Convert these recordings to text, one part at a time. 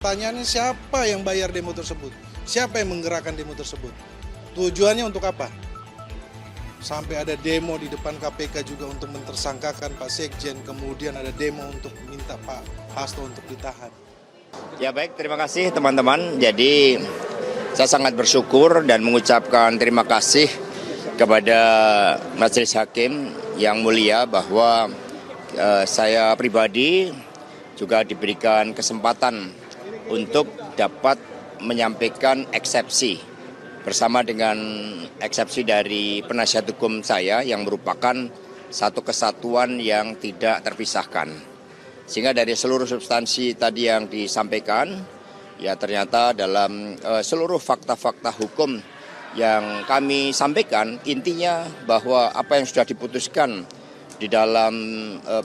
Pertanyaannya siapa yang bayar demo tersebut? Siapa yang menggerakkan demo tersebut? Tujuannya untuk apa? Sampai ada demo di depan KPK juga untuk mentersangkakan Pak Sekjen, kemudian ada demo untuk minta Pak Hasto untuk ditahan. Ya baik, terima kasih teman-teman. Jadi saya sangat bersyukur dan mengucapkan terima kasih kepada Majelis Hakim yang mulia bahwa saya pribadi juga diberikan kesempatan untuk dapat menyampaikan eksepsi bersama dengan eksepsi dari penasihat hukum saya yang merupakan satu kesatuan yang tidak terpisahkan. Sehingga dari seluruh substansi tadi yang disampaikan, ya ternyata dalam seluruh fakta-fakta hukum yang kami sampaikan, intinya bahwa apa yang sudah diputuskan di dalam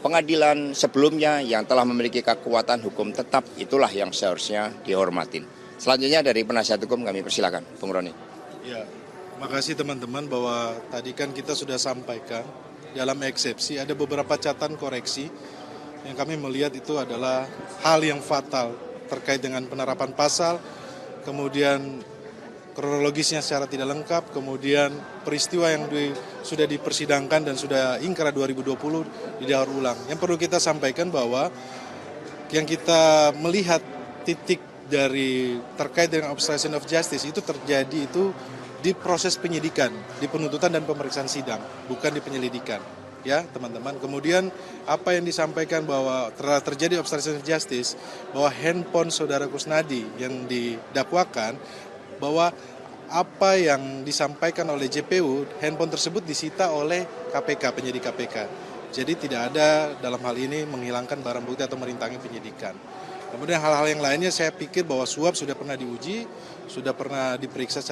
pengadilan sebelumnya yang telah memiliki kekuatan hukum tetap, itulah yang seharusnya dihormatin. Selanjutnya dari penasihat hukum kami persilakan, Bung Roni. Ya, makasih teman-teman bahwa tadi kan kita sudah sampaikan dalam eksepsi ada beberapa catatan koreksi yang kami melihat itu adalah hal yang fatal terkait dengan penerapan pasal, kemudian kronologisnya secara tidak lengkap, kemudian peristiwa yang sudah dipersidangkan dan sudah ingkrah 2020 didaur ulang. Yang perlu kita sampaikan bahwa yang kita melihat titik dari terkait dengan obstruction of justice itu terjadi itu di proses penyidikan, di penuntutan dan pemeriksaan sidang, bukan di penyelidikan. Ya teman-teman, kemudian apa yang disampaikan bahwa telah terjadi obstruction of justice, bahwa handphone saudara Kusnadi yang didakwakan, bahwa apa yang disampaikan oleh JPU, handphone tersebut disita oleh KPK, penyidik KPK. Jadi tidak ada dalam hal ini menghilangkan barang bukti atau merintangi penyidikan. Kemudian hal-hal yang lainnya saya pikir bahwa suap sudah pernah diuji, sudah pernah diperiksa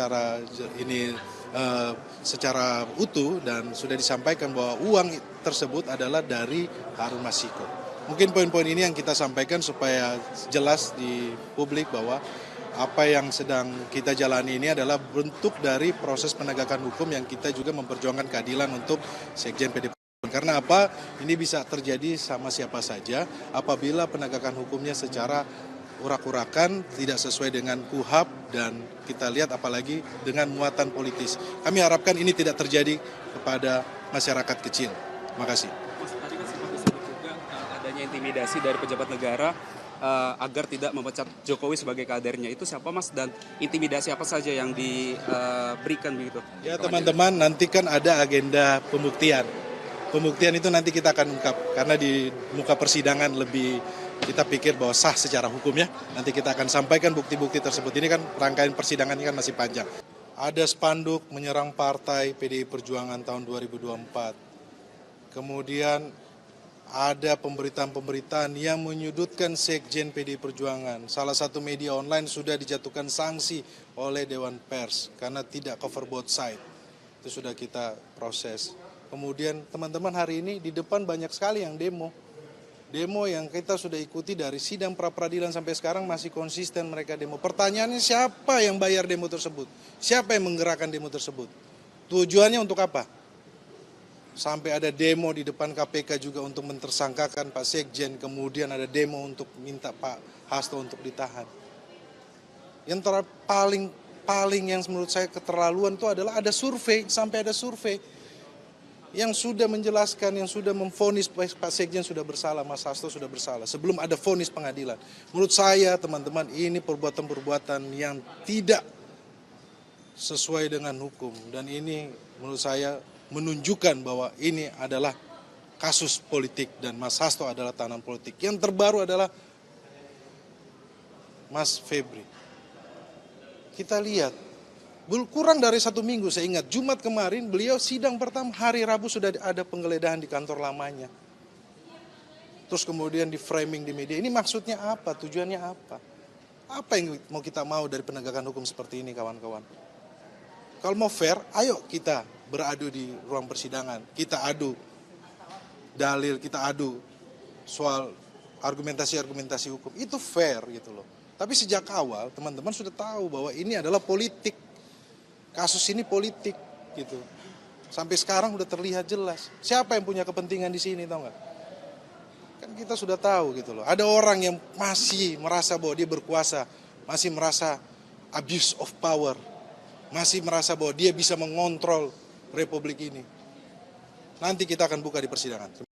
secara utuh dan sudah disampaikan bahwa uang tersebut adalah dari Harun Masiku. Mungkin poin-poin ini yang kita sampaikan supaya jelas di publik bahwa apa yang sedang kita jalani ini adalah bentuk dari proses penegakan hukum yang kita juga memperjuangkan keadilan untuk Sekjen PDI. Karena apa? Ini bisa terjadi sama siapa saja apabila penegakan hukumnya secara urak-urakan, tidak sesuai dengan KUHAP, dan kita lihat apalagi dengan muatan politis. Kami harapkan ini tidak terjadi kepada masyarakat kecil. Terima kasih. Mas, tadi kan sempat disebut juga adanya intimidasi dari pejabat negara agar tidak memecat Jokowi sebagai kadernya. Itu siapa Mas, dan intimidasi apa saja yang diberikan begitu? Ya teman-teman, nanti kan ada agenda pembuktian. Pembuktian itu nanti kita akan ungkap, karena di muka persidangan lebih kita pikir bahwa sah secara hukum ya. Nanti kita akan sampaikan bukti-bukti tersebut. Ini kan rangkaian persidangan ini kan masih panjang. Ada spanduk menyerang partai PDI Perjuangan tahun 2024. Kemudian ada pemberitaan-pemberitaan yang menyudutkan Sekjen PDI Perjuangan. Salah satu media online sudah dijatuhkan sanksi oleh Dewan Pers karena tidak cover both side. Itu sudah kita proses. Kemudian teman-teman hari ini di depan banyak sekali yang demo. Demo yang kita sudah ikuti dari sidang pra-peradilan sampai sekarang masih konsisten mereka demo. Pertanyaannya siapa yang bayar demo tersebut? Siapa yang menggerakkan demo tersebut? Tujuannya untuk apa? Sampai ada demo di depan KPK juga untuk mentersangkakan Pak Sekjen, kemudian ada demo untuk minta Pak Hasto untuk ditahan. Yang paling yang menurut saya keterlaluan itu adalah ada survei, sampai ada survei yang sudah menjelaskan, yang sudah memvonis Pak Sekjen sudah bersalah, Mas Hasto sudah bersalah, sebelum ada vonis pengadilan. Menurut saya teman-teman, ini perbuatan-perbuatan yang tidak sesuai dengan hukum, dan ini menurut saya menunjukkan bahwa ini adalah kasus politik dan Mas Hasto adalah tahanan politik. Yang terbaru adalah Mas Febri. Kita lihat, kurang dari 1 minggu saya ingat, Jumat kemarin beliau sidang pertama, hari Rabu sudah ada penggeledahan di kantor lamanya. Terus kemudian di framing di media, ini maksudnya apa, tujuannya apa? Apa yang mau dari penegakan hukum seperti ini kawan-kawan? Kalau mau fair, ayo kita beradu di ruang persidangan, kita adu dalil, kita adu soal argumentasi-argumentasi hukum, itu fair gitu loh. Tapi sejak awal teman-teman sudah tahu bahwa ini adalah politik. Kasus ini politik gitu. Sampai sekarang udah terlihat jelas. Siapa yang punya kepentingan di sini, tahu nggak? Kan kita sudah tahu gitu loh. Ada orang yang masih merasa bahwa dia berkuasa, masih merasa abuse of power, masih merasa bahwa dia bisa mengontrol republik ini. Nanti kita akan buka di persidangan.